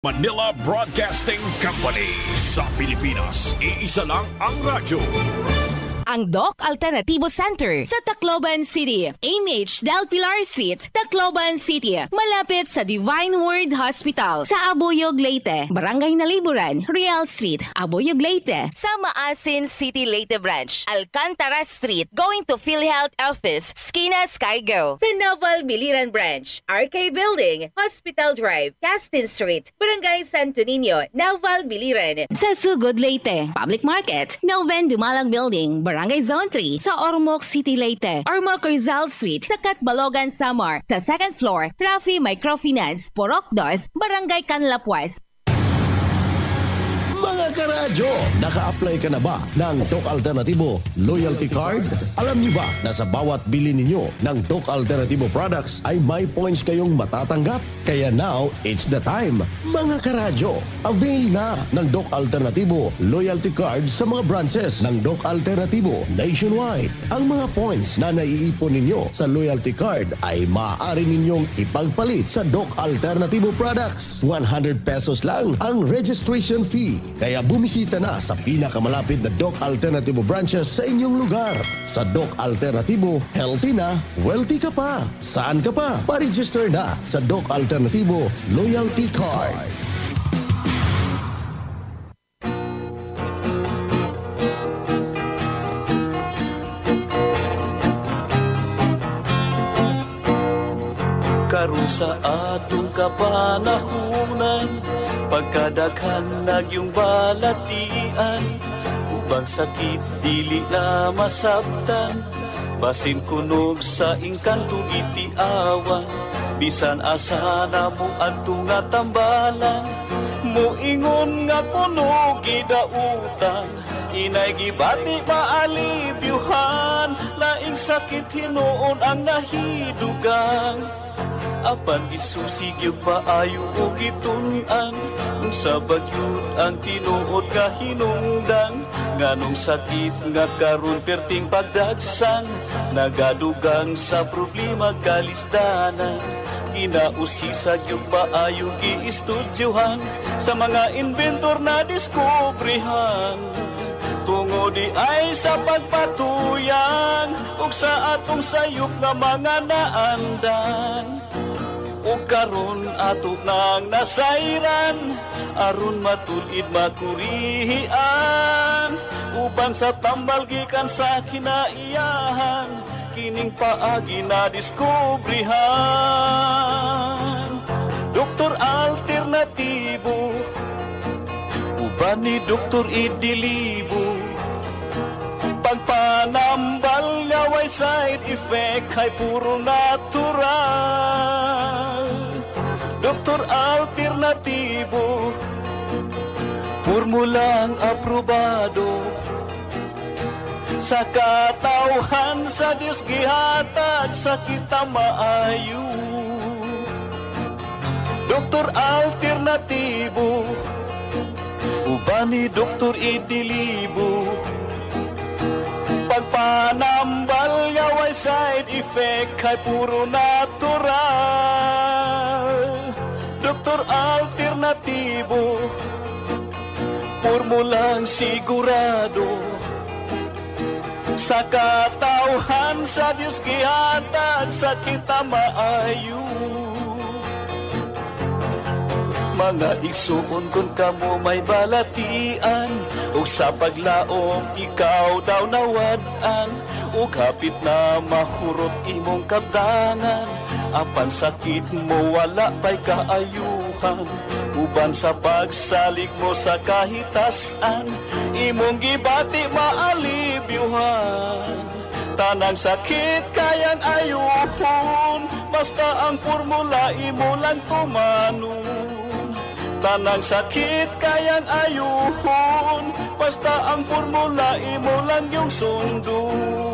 Manila Broadcasting Company. Sa Pilipinas, iisa lang ang radyo. Ang Doc Alternativo Center sa Tacloban City. AMH Del Pilar Street, Tacloban City. Malapit sa Divine Word Hospital sa Abuyog, Leyte. Barangay Naliburan, Real Street, Abuyog, Leyte. Sa Maasin City, Leyte Branch. Alcantara Street, going to PhilHealth Office, Skina Skygo. Sa Naval Biliran Branch, RK Building, Hospital Drive, Castin Street, Barangay Santo Niño, Naval Biliran. Sa Sugod, Leyte, Public Market, Noven Dumalang Building, Barangay Zone 3 sa Ormoc City, Leyte. Ormoc Rizal Street sa Catbalogan, Samar. Sa second floor, Rafi Microfinance, Porok 2, Barangay Canlapuas. Mga karadyo, naka-apply ka na ba ng Doc Alternativo Loyalty Card? Alam niyo ba na sa bawat bili ninyo ng Doc Alternativo products ay may points kayong matatanggap? Kaya now, it's the time. Mga karadyo, avail na ng Doc Alternativo Loyalty Card sa mga branches ng Doc Alternativo nationwide. Ang mga points na naiipon ninyo sa Loyalty Card ay maaari ninyong ipagpalit sa Doc Alternativo products. 100 pesos lang ang registration fee. Kaya bumisita na sa pinakamalapit na Doc Alternativo branches sa inyong lugar. Sa Doc Alternativo, healthy na, wealthy ka pa. Saan ka pa? Pa-register na sa Doc Alternativo Loyalty Card. Karon sa atong kapanahunan, pagkadaghan nagyong balatian, ubang sakit dili na masabtan, basin kunog sa ingkanto gitiawan, bisan asa na mo adto nga tambalan, moingon nga kunog gidautan, inay gibati maalibyuhan, laing sakit hinuon ang nahidugang. Apan isusigyog paayo o gitun-an, sa bagyod ang tinuod nga hinungdan, nganong sakit nga karon perting pagdagsan, nagadugang sa problema kalisdanan. Ginausisag yung paayo giistudyohan, sa mga inventor na diskubrihan, tungo di ay sa pagpatuyang, ug sa atong sayop nga mga naandan. O karon ato nang nasayran, aron matulid makurihian, ubang sa tambal gikan sa kinaiyahan, kining paagi na diskubrihan. Doktor Alternativo, uban ni Doktor Idilibo, pagpanambal nga way side effect ay puro natural. Doktor Alternativo, formulang aprobado, sa katawhan sa Diyos gihatag sa kita maayo. Doktor Alternativo, uban ni Doktor Idilibo, pagpanambal nga way side effect ay puro natural. Doktor Alternativo, formulang sigurado, sa katawhan sa Diyos gihatag sa kita maayo. Mga igsuon kung kamo may balatian, o sa paglaom ikaw daw nawad-an, o kapit na mahurot imong kabdangan, apan sakit mo wala pa'y kaayuhan, uban sa pagsalig mo sa kahitasan, imong gibati maalibyuhan. Tanang sakit kayang ayuhon, basta ang formula imo lang tumanon. Tanang sakit kayang ayuhon, basta ang formula imo lang yung sundon.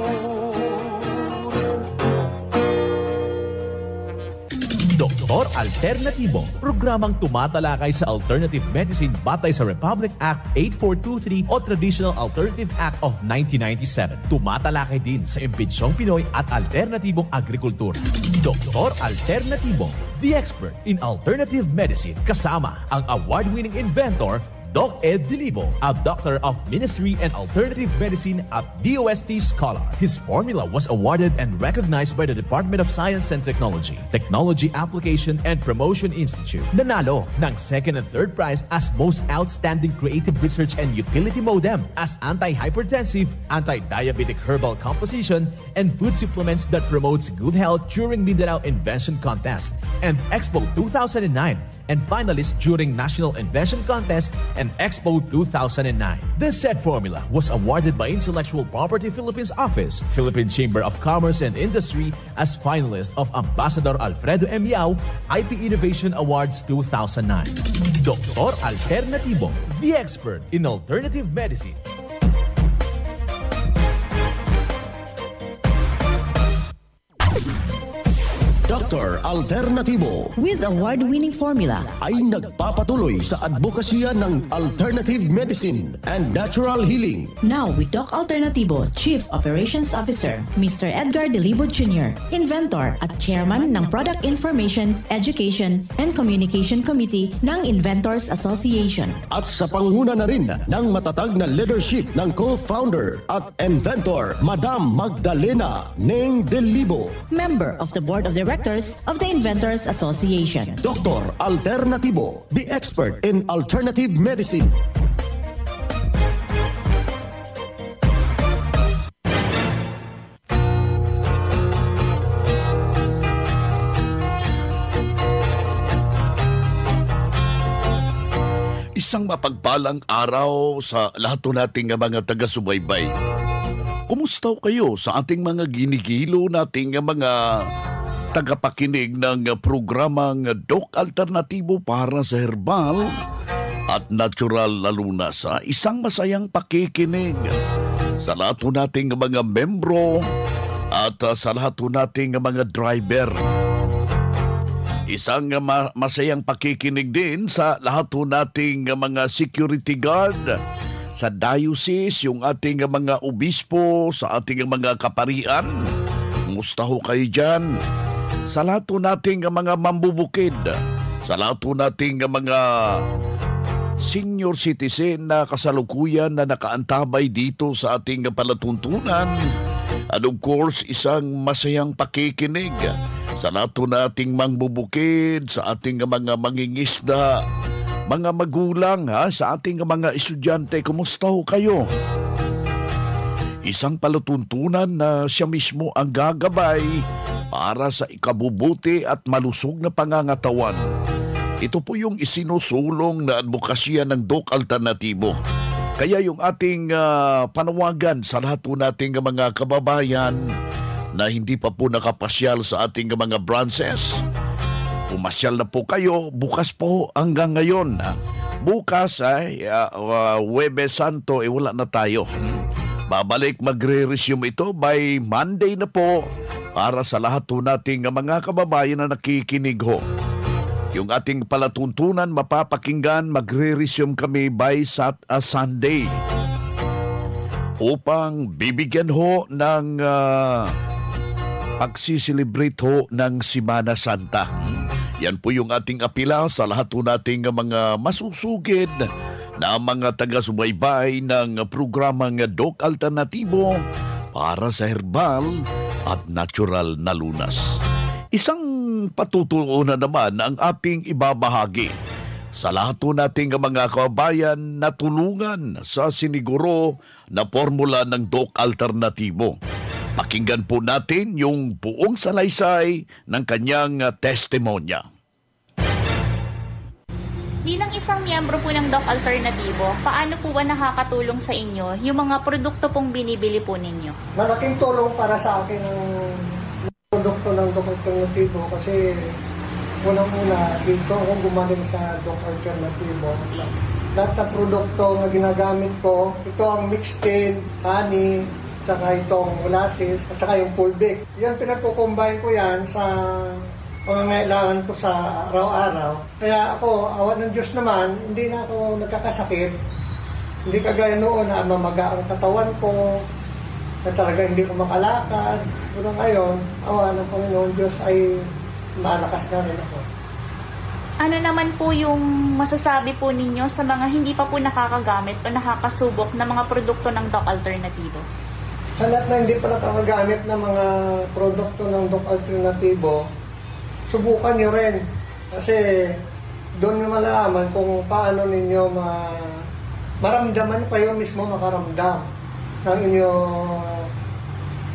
Doc Doktor Alternatibo, programang tumatalakay sa alternative medicine batay sa Republic Act 8423 o Traditional Alternative Act of 1997. Tumatalakay din sa imbitsyong Pinoy at alternatibong agrikultura. Doktor Alternatibo, the expert in alternative medicine, kasama ang award-winning inventor Doc Ed Dilibo, a doctor of ministry and alternative medicine at DOST Scholar. His formula was awarded and recognized by the Department of Science and Technology, Technology Application and Promotion Institute. Nanalo ng second and third prize as Most Outstanding Creative Research and Utility Modem as Anti-Hypertensive, Anti-Diabetic Herbal Composition, and Food Supplements that promotes good health during Mindanao Invention Contest and Expo 2009, and finalist during National Invention Contest and Expo 2009. This said formula was awarded by Intellectual Property Philippines Office, Philippine Chamber of Commerce and Industry as finalist of Ambassador Alfredo M. Yao IP Innovation Awards 2009. Doktor Alternatibo, the expert in alternative medicine. Dr. Alternatibo with award-winning formula ay nagpapatuloy sa advokasya ng alternative medicine and natural healing. Now with Doc Alternatibo, Chief Operations Officer, Mr. Edgar Dilibo Jr., Inventor at Chairman ng Product Information, Education and Communication Committee ng Inventors Association. At sa pangunguna na rin ng matatag na leadership ng co-founder at inventor, Madam Magdalena Neng Dilibo, Member of the Board of Directors of the Inventors Association. Dr. Alternatibo, the expert in alternative medicine. Isang mapagpalang araw sa lahat nating mga taga-subaybay. Kumusta kayo sa ating mga ginigilo nating mga tagapakinig ng programang Doc Alternatibo para sa herbal at natural, lalo na sa isang masayang pakikinig sa lahat nating mga membro at sa lahat nating mga driver. Isang masayang pakikinig din sa lahat nating mga security guard sa diocese, yung ating mga obispo, sa ating mga kaparian. Kumusta ho kayo dyan? Sa lahat nating mga mambubukid, sa lahat nating mga senior citizen na kasalukuyan na nakaantabay dito sa ating palatuntunan. And of course, isang masayang pakikinig sa lahat nating mambubukid, sa ating mga mangingisda, mga magulang, sa ating mga estudyante. Kumusta ho kayo? Isang palatuntunan na siya mismo ang gagabay para sa ikabubuti at malusog na pangangatawan. Ito po yung isinusulong na advokasya ng Doc Alternatibo. Kaya yung ating panawagan sa lahat nating mga kababayan na hindi pa po nakapasyal sa ating mga branches, pumasyal na po kayo bukas po hanggang ngayon. Bukas ay Huwebes Santo, wala na tayo. Babalik, magre-resume ito by Monday na po para sa lahat nating mga kababayan na nakikinig ho. Yung ating palatuntunan mapapakinggan, magre-resume kami by Sunday upang bibigyan ho ng pagsiselebrate ho ng Semana Santa. Yan po yung ating apila sa lahat nating mga masusugid na mga taga-subaybay ng programang Doc Alternatibo para sa herbal at natural na lunas. Isang patutuunan naman ang ating ibabahagi sa lahat nating mga kababayan na tulungan sa siniguro na formula ng Doc Alternatibo. Pakinggan po natin yung buong salaysay ng kanyang testimonya. Bilang isang miyembro po ng Doc Alternatibo, paano po ba nakakatulong sa inyo yung mga produkto pong binibili po ninyo? Malaking tulong para sa akin ang produkto ng Doc Alternatibo kasi unang-una dito akong gumaling sa Doc Alternatibo. Lahat ng produkto na ginagamit ko, ito ang mixed tin, honey, saka itong molasses, at saka yung Puldic. Yan, pinagkukombine ko yan sa pangangailangan ko sa araw-araw. Kaya ako, awa ng Diyos naman, hindi na ako nagkakasakit. Hindi kagaya noon na mamaga ang katawan ko, na talaga hindi ko makalakad. Pero ngayon, awa ng Panginoon Diyos ay malakas na rin ako. Ano naman po yung masasabi po ninyo sa mga hindi pa po nakakagamit o nakakasubok na mga produkto ng Doc Alternativo? Sa lahat na hindi pa nakakagamit ng mga produkto ng Doc Alternativo, subukan nyo rin. Kasi doon nyo malalaman kung paano ninyo maramdaman kayo mismo makaramdam ng inyo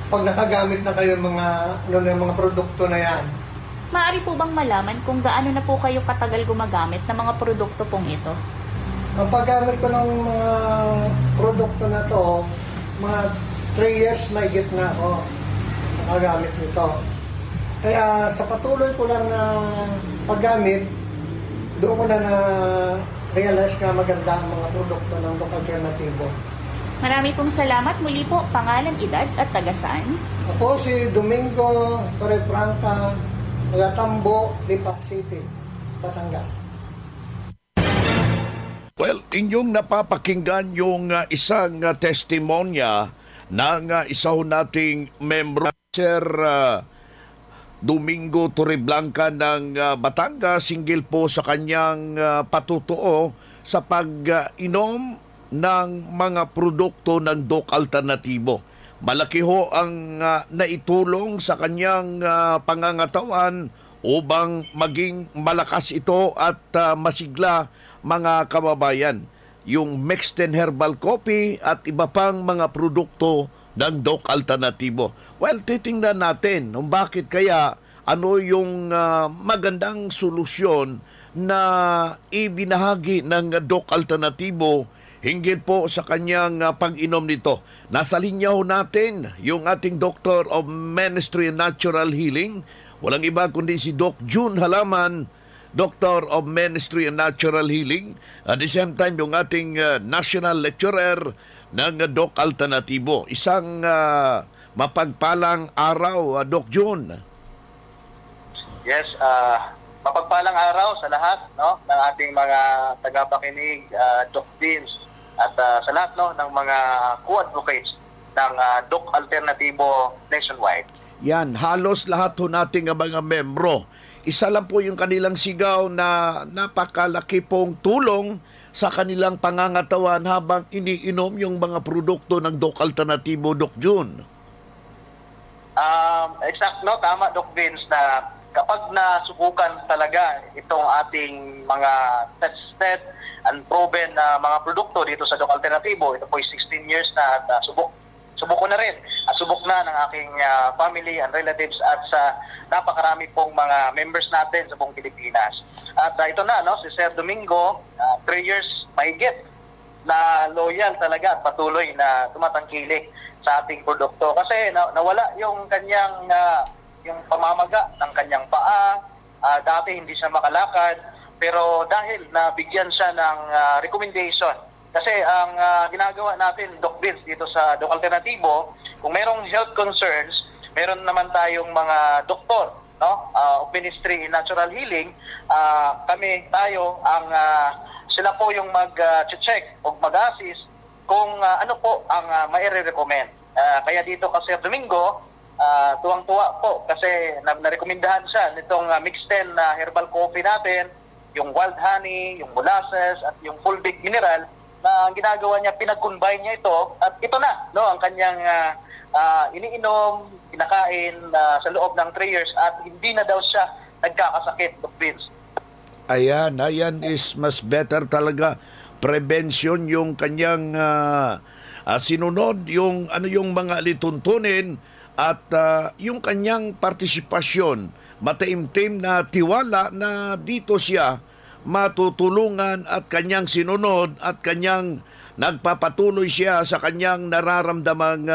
pag nakagamit na kayo mga produkto na yan. Maaari po bang malaman kung gaano na po kayo katagal gumagamit ng mga produkto pong ito? Ang paggamit ko ng mga produkto na to, mga 3 years may na ako nakagamit nito. Kaya sa patuloy ko lang na paggamit, doon ko na realize na maganda ang mga produkto ng Doc Alternativo. Marami pong salamat. Muli po, pangalan, edad at taga-saan? Ako si Domingo Torrefranca, taga-Tambo, Lipas City, Batangas. Well, inyong napapakinggan yung isang testimonya ng isa ho nating membro, Sir Domingo Torreblanca ng Batangas, singgil po sa kanyang patutuo sa pag-inom ng mga produkto ng Doc Alternativo. Malaki ho ang naitulong sa kanyang pangangatawan upang maging malakas ito at masigla, mga kababayan. Yung Mexten Herbal Coffee at iba pang mga produkto ng Doc Alternativo. Well, titingnan natin kung bakit kaya ano yung magandang solusyon na ibinahagi ng Doc Alternativo hinggil po sa kanyang pag-inom nito. Nasa linya ho natin yung ating Doctor of Ministry and Natural Healing. Walang iba kundi si Doc June Halaman, Doctor of Ministry and Natural Healing. At the same time, yung ating National Lecturer ng Doc Alternativo. Isang mapagpalang araw, Doc June. Yes, mapagpalang araw sa lahat, no, ng ating mga tagapakinig, Doc Beams, at sa lahat, no, ng mga co-advocates ng Doc Alternativo nationwide. Yan, halos lahat ho nating mga membro. Isa lang po yung kanilang sigaw na napakalaki pong tulong sa kanilang pangangatawan habang iniinom yung mga produkto ng Doc Alternativo, Doc June. Exact, no, tama, Doc Vince, na kapag nasubukan talaga itong ating mga tested and proven na mga produkto dito sa Doc Alternativo, ito po 16 years na at subok ko na rin. Subok na ng aking family and relatives at sa napakarami pong mga members natin sa buong Pilipinas. At ito na, no, si Sir Domingo, 3 years mahigit na loyal talaga at patuloy na tumatangkilik sa ating produkto. Kasi nawala yung kanyang yung pamamaga ng kanyang paa. Dati hindi siya makalakad, pero dahil nabigyan siya ng recommendation. Kasi ang ginagawa natin, Doc Vince, dito sa Doc Alternativo, kung merong health concerns, meron naman tayong mga doktor, no, of Ministry in Natural Healing. Sila po yung mag-check o mag-assist kung ano po ang mai-recommend. Kaya dito kasi Domingo, tuwang-tuwa po kasi narekomendahan siya nitong Mixten na herbal coffee natin, yung wild honey, yung molasses at yung fulvic mineral na ang ginagawa niya, pinag-combine niya ito at ito na, no, ang kanyang iniinom, kinakain sa loob ng 3 years at hindi na daw siya nagkakasakit, Doc Vince. Ayan is mas better talaga. Prevention yung kanyang sinunod, yung mga lituntunin at yung kanyang partisipasyon, mataimtim na tiwala na dito siya matutulungan at kanyang sinunod at kanyang nagpapatuloy siya sa kanyang nararamdamang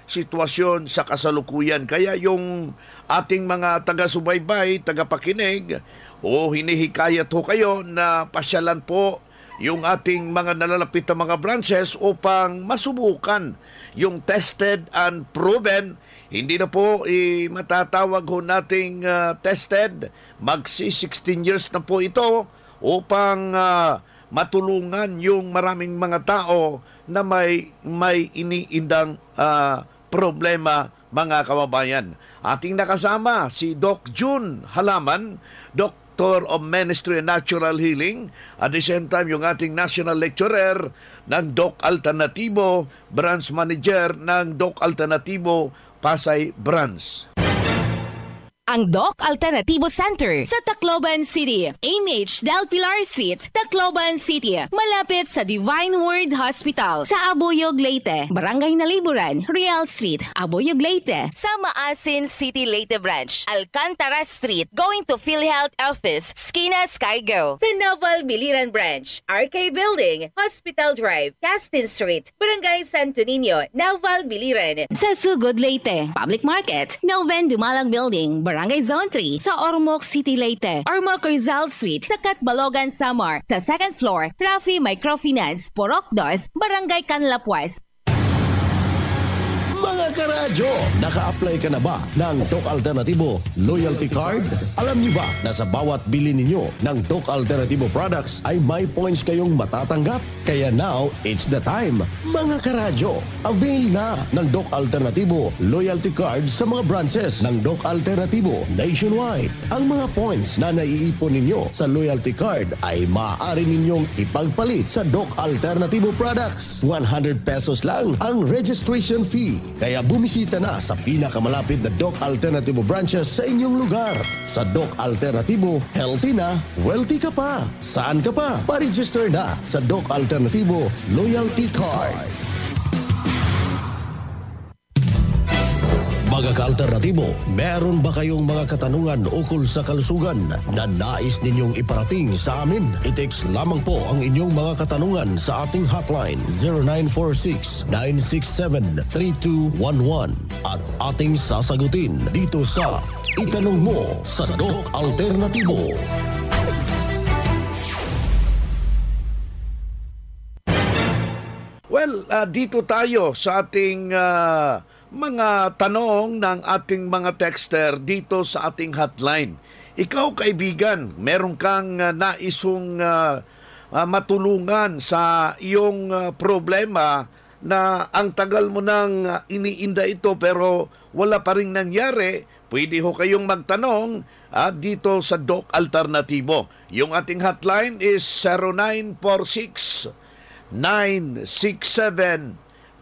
sitwasyon sa kasalukuyan. Kaya yung ating mga taga-subaybay, taga-pakinig, hinihikayat ho kayo na pasyalan po yung ating mga nalalapit na mga branches upang masubukan yung tested and proven. Hindi na po matatawag ho nating tested. Magsi 16 years na po ito upang matulungan yung maraming mga tao na may iniindang problema, mga kababayan. Ating nakasama si Doc June Halaman, Doctor of Ministry and Natural Healing, at the same time yung ating National Lecturer ng Doc Alternativo, Branch Manager ng Doc Alternativo Pasay Branch. Ang Doc Alternativo Center sa Tacloban City, AMH Del Pilar Street, Tacloban City, malapit sa Divine Word Hospital sa Abuyog, Leyte, Barangay Naliburan, Real Street, Abuyog, Leyte, sa Maasin City, Leyte Branch, Alcantara Street, going to PhilHealth Office, Skina Skygo, sa Naval Biliran Branch, RK Building, Hospital Drive, Castin Street, Barangay Santo Niño, Naval Biliran, sa Sugod, Leyte, Public Market, Noven Dumalang Building, Barangay Zone 3 sa Ormoc City, Leyte. Ormoc Rizal Street sa Catbalogan, Samar. Sa second floor, Rafi Microfinance, Porok 2, Barangay Canlapuas. Mga karadyo, naka-apply ka na ba ng Doc Alternativo Loyalty Card? Alam niyo ba na sa bawat bili ninyo ng Doc Alternativo products ay may points kayong matatanggap? Kaya now, it's the time. Mga karadyo, avail na ng Doc Alternativo Loyalty Card sa mga branches ng Doc Alternativo nationwide. Ang mga points na naiipon ninyo sa Loyalty Card ay maaari ninyong ipagpalit sa Doc Alternativo products. 100 pesos lang ang registration fee. Kaya bumisita na sa pinakamalapit na Doc Alternativo branches sa inyong lugar. Sa Doc Alternativo, healthy na, wealthy ka pa. Saan ka pa? Pa-register na sa Doc Alternativo Loyalty Card. Mga ka-alternatibo, meron ba kayong mga katanungan ukol sa kalusugan na nais ninyong iparating sa amin? I-text lamang po ang inyong mga katanungan sa ating hotline 0946-967-3211 at ating sasagutin dito sa Itanong Mo sa Doc Alternatibo. Well, dito tayo sa ating mga tanong ng ating mga texter dito sa ating hotline. Ikaw, kaibigan, meron kang naisong matulungan sa iyong problema na ang tagal mo nang iniinda ito pero wala pa rin nangyari. Pwede ho kayong magtanong dito sa Doc Alternativo. Yung ating hotline is 0946 967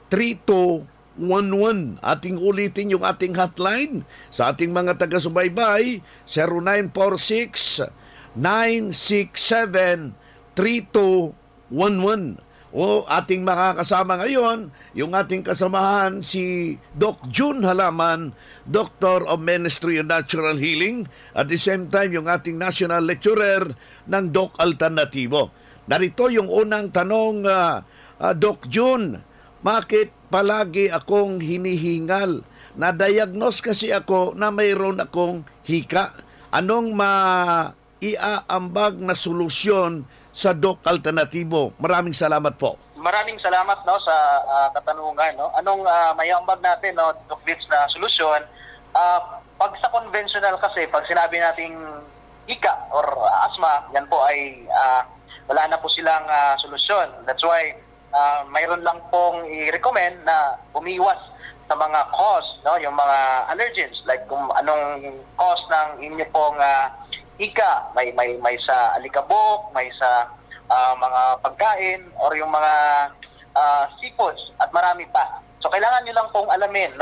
3211. Ating ulitin yung ating hotline sa ating mga taga-subaybay, 0946-967-3211. O ating makakasama ngayon, yung ating kasamahan si Doc June Halaman, Doctor of Ministry and Natural Healing, at the same time yung ating National Lecturer ng Doc Alternativo. Narito yung unang tanong, Doc June, bakit palagi akong hinihingal? Na-diagnose kasi ako na mayroon akong hika. Anong maiaambag na solusyon sa Doc Alternativo? Maraming salamat po. Maraming salamat sa katanungan. Anong maiaambag natin, Doc Vince, na solusyon? Pag sa conventional kasi, pag sinabi nating hika or asthma, yan po ay wala na po silang solusyon. That's why mayroon lang pong i-recommend na umiwas sa mga cause, yung mga allergens, like kung anong cause ng inyo pong hika, may sa alikabok, may sa mga pagkain, or yung mga seafoods, at marami pa. So kailangan nyo lang pong alamin,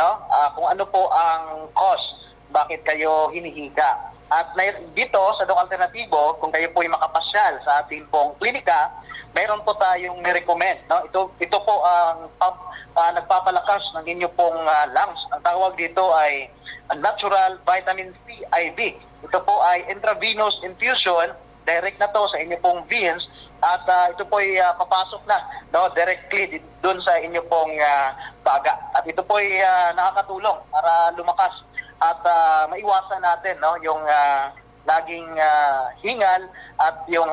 kung ano po ang cause, bakit kayo hinihika. At dito sa Doc Alternativo, kung kayo po ay makapasyal sa ating pong klinika, mayroon po tayong ni-recommend. Ito po ang nagpapalakas ng inyo pong lungs. Ang tawag dito ay natural vitamin C IV. Ito po ay intravenous infusion, direct na to sa inyo pong veins, at ito po ay papasok na directly doon sa inyo pong baga. At ito po ay nakakatulong para lumakas at maiwasan natin yung laging hingal at yung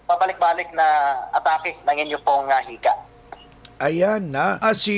pabalik-balik na atake ng inyo pong hika. Ayan na. Si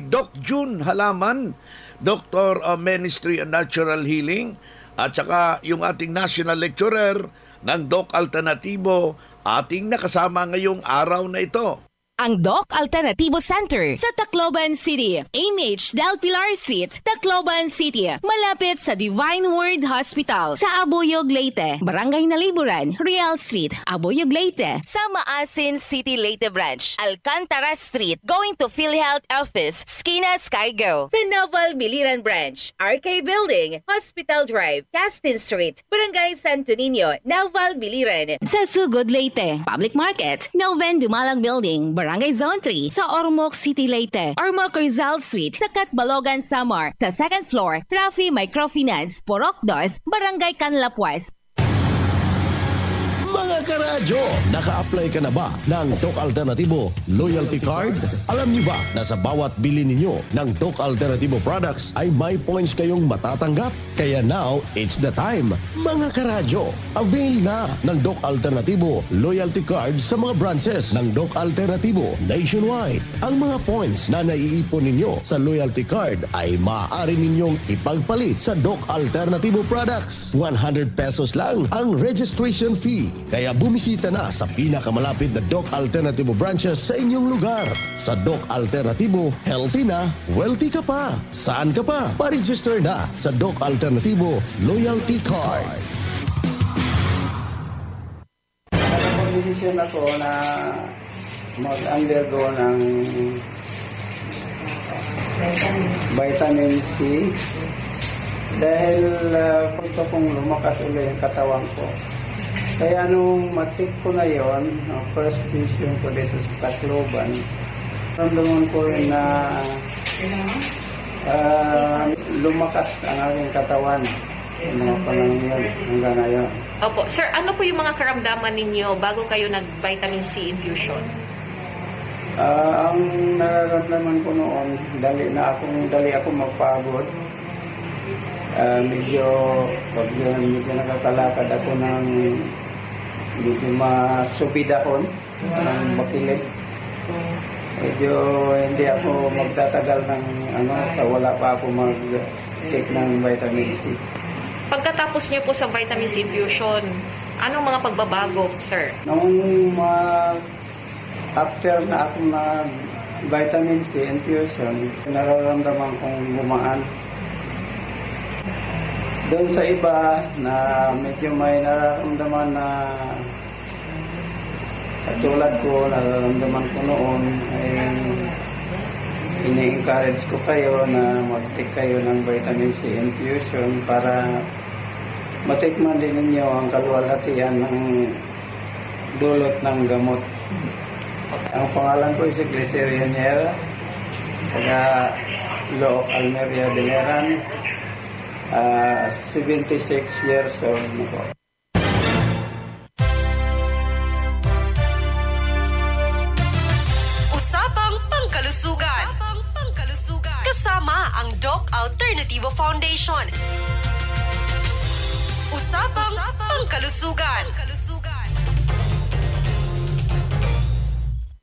Doc June Halaman, Doctor of Ministry and Natural Healing, at saka yung ating national lecturer ng Doc Alternatibo, ating nakasama ngayong araw na ito. Ang Doc Alternativo Center sa Tacloban City, AMH Del Pilar Street, Tacloban City, malapit sa Divine Word Hospital sa Abuyog, Leyte, Barangay Naliburan, Real Street, Abuyog, Leyte, sa Maasin City, Leyte Branch, Alcantara Street, going to PhilHealth Office, Skina Skygo, sa Naval Biliran Branch, RK Building, Hospital Drive, Castin Street, Barangay Santo Niño, Naval Biliran, sa Sugod, Leyte, Public Market, Noven Dumalang Building, Barangay Zone 3 sa Ormoc City, Leyte, Ormoc Rizal Street sa Catbalogan, Samar, sa second floor, Rafi Microfinance, Porok 2, Barangay Canlapuas. Mga karadyo, naka-apply ka na ba ng Doc Alternatibo Loyalty Card? Alam niyo ba na sa bawat bili ninyo ng Doc Alternatibo products ay may points kayong matatanggap? Kaya now, it's the time. Mga karadyo, avail na ng Doc Alternatibo Loyalty Card sa mga branches ng Doc Alternatibo nationwide. Ang mga points na naiipon ninyo sa Loyalty Card ay maaari ninyong ipagpalit sa Doc Alternatibo products. 100 pesos lang ang registration fee. Kaya bumisita na sa pinakamalapit na Doc Alternatibo branches sa inyong lugar. Sa Doc Alternatibo, healthy na, wealthy ka pa. Saan ka pa? Pa-register na sa Doc Alternatibo Loyalty Card. Nag-decision ako na mag-undergo ng vitamin C dahil gusto kong lumakas ulit yung katawan ko. Kaya nung matik ko na yon, first session ko dito sa Tacloban, ramdaman ko rin na lumakas ang aking katawan yung mga panahon yun hanggang ngayon. Opo. Sir, ano po yung mga karamdaman ninyo bago kayo nag-vitamin C infusion? Ang nararamdaman ko noon, dali ako magpagod. Medyo nakakalakad ako ng medyo masupid ako ng bakilid. Medyo hindi ako magtatagal ng sa wala pa ako mag-take ng vitamin C. Pagkatapos niyo po sa vitamin C infusion, anong mga pagbabago, sir? Nung after na ako na vitamin C infusion, nararamdaman kong gumaan. Doon sa iba na medyo may nararamdaman na katulad ko, nararamdaman ko noon, ay ini-encourage ko kayo na mag-take kayo ng vitamin C infusion para matikman din ninyo ang kaluwalhatian ng dulot ng gamot. Ang pangalan ko si Glyceria Niera, taga Lo Almeria de Meran. 76 years old na po. Usapang Pangkalusugan. Kasama ang Doc Alternativo Foundation. Usapang Pangkalusugan.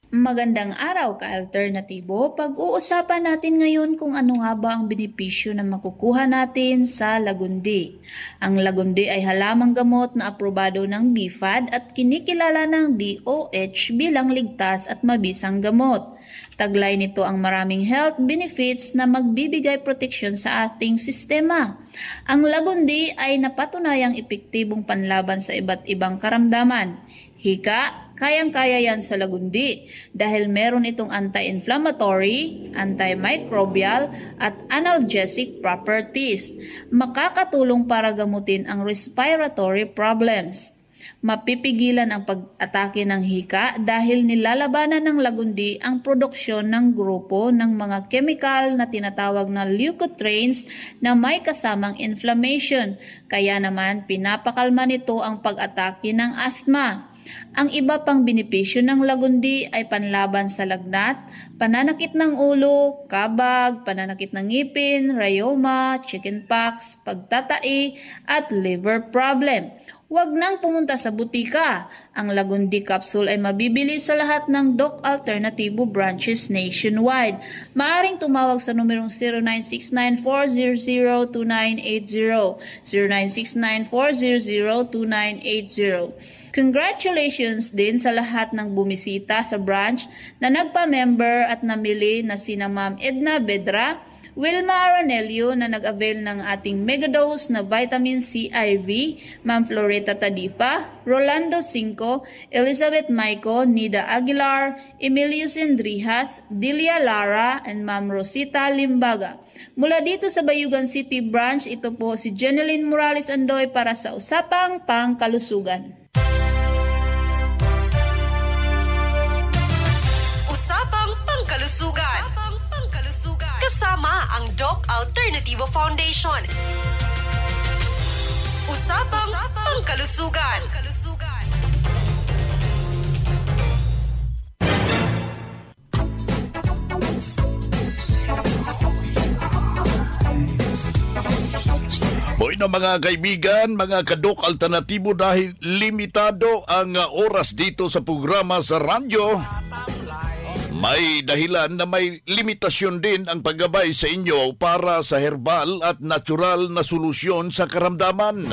Magandang araw ka-alternatibo. Pag-uusapan natin ngayon kung ano nga ba ang benepisyo na makukuha natin sa lagundi. Ang lagundi ay halamang gamot na aprobado ng BFAD at kinikilala ng DOH bilang ligtas at mabisang gamot. Taglay nito ang maraming health benefits na magbibigay proteksyon sa ating sistema. Ang lagundi ay napatunayang epektibong panlaban sa iba't ibang karamdaman. Hika, kayang-kaya yan sa lagundi dahil meron itong anti-inflammatory, antimicrobial at analgesic properties. Makakatulong para gamutin ang respiratory problems. Mapipigilan ang pag-atake ng hika dahil nilalabanan ng lagundi ang produksyon ng grupo ng mga chemical na tinatawag na leukotrienes na may kasamang inflammation. Kaya naman pinapakalma nito ang pag-atake ng asthma. Ang iba pang benepisyo ng Lagundi ay panlaban sa lagnat, pananakit ng ulo, kabag, pananakit ng ngipin, rayoma, chickenpox, pagtatai at liver problem. Huwag nang pumunta sa butika. Ang Lagundi capsule ay mabibili sa lahat ng Doc Alternativo branches nationwide. Maaring tumawag sa numerong 0969-400-2980, 0969-400-2980. Congratulations din sa lahat ng bumisita sa branch na nagpa-member at namili na sina Ma'am Edna Bedra, Wilma Aranelio na nag-avail ng ating megadose na vitamin C IV, Ma'am Floreta Tadifa, Rolando Cinco, Elizabeth Maico, Nida Aguilar, Emilio Sendrijas, Delia Lara, and Ma'am Rosita Limbaga. Mula dito sa Bayugan City Branch, ito po si Jeneline Morales Andoy para sa Usapang Pangkalusugan. Usapang Pangkalusugan. Kasama ang Doc Alternativo Foundation. Usapang Pangkalusugan. Bueno mga kaibigan, mga ka-Doc Alternatibo, dahil limitado ang oras dito sa programa sa radyo, may dahilan na may limitasyon din ang paggabay sa inyo para sa herbal at natural na solusyon sa karamdaman.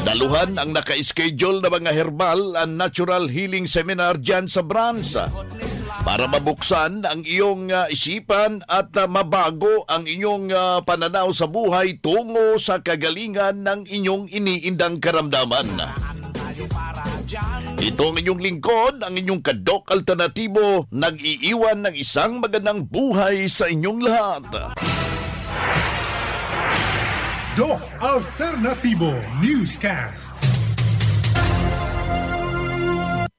Daluhan ang naka-schedule na mga herbal and natural healing seminar dyan sa branch para mabuksan ang iyong isipan at mabago ang inyong pananaw sa buhay tungo sa kagalingan ng inyong iniindang karamdaman. Ito ang inyong lingkod, ang inyong ka-Doc Alternatibo, nag-iiwan ng isang magandang buhay sa inyong lahat. Doc Alternativo Newscast.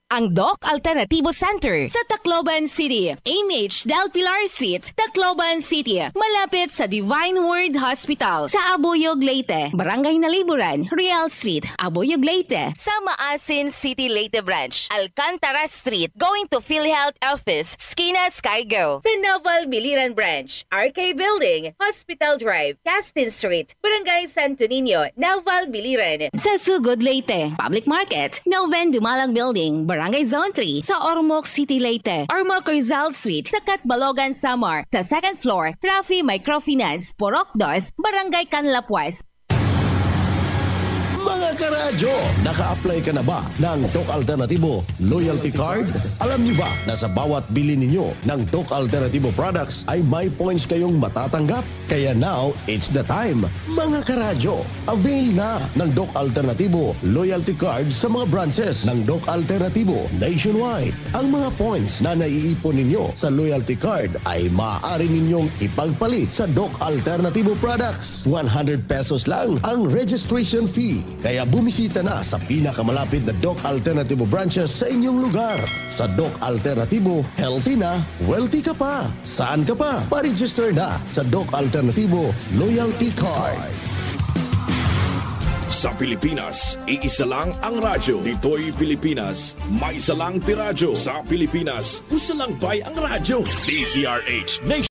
Ang Doc Alternativo Center sa Tacloban City, AMH Del Pilar Street, Tacloban City, malapit sa Divine Word Hospital sa Abuyog, Leyte, Barangay Naliburan, Real Street, Abuyog, Leyte, sa Maasin City, Leyte Branch, Alcantara Street, going to PhilHealth Office, Skina Skygo, sa Naval Biliran Branch, RK Building, Hospital Drive, Castin Street, Barangay Santo Niño, Naval Biliran, sa Sugod, Leyte, Public Market, Noven Dumalang Building, Barangay Zone 3 sa Ormoc City, Leyte. Ormoc Rizal Street sa Catbalogan, Samar. Sa second floor, Rafi Microfinance, Porok 2, Barangay Canlapuas. Mga karadyo, naka-apply ka na ba ng Doc Alternativo Loyalty Card? Alam niyo ba na sa bawat bili ninyo ng Doc Alternativo products ay may points kayong matatanggap? Kaya now, it's the time. Mga karadyo, avail na ng Doc Alternativo Loyalty Card sa mga branches ng Doc Alternativo nationwide. Ang mga points na naiipon ninyo sa Loyalty Card ay maaari ninyong ipagpalit sa Doc Alternativo products. 100 pesos lang ang registration fee. Kaya bumisita na sa pinakamalapit na Doc Alternativo branches sa inyong lugar. Sa Doc Alternativo, healthy na, wealthy ka pa. Saan ka pa? Pa-register na sa Doc Alternativo Loyalty Card. Sa Pilipinas, iisa lang ang radyo. Dito'y Pilipinas, may isa lang tiradyo. Sa Pilipinas, usa lang bay ang radyo. DZRH Nation.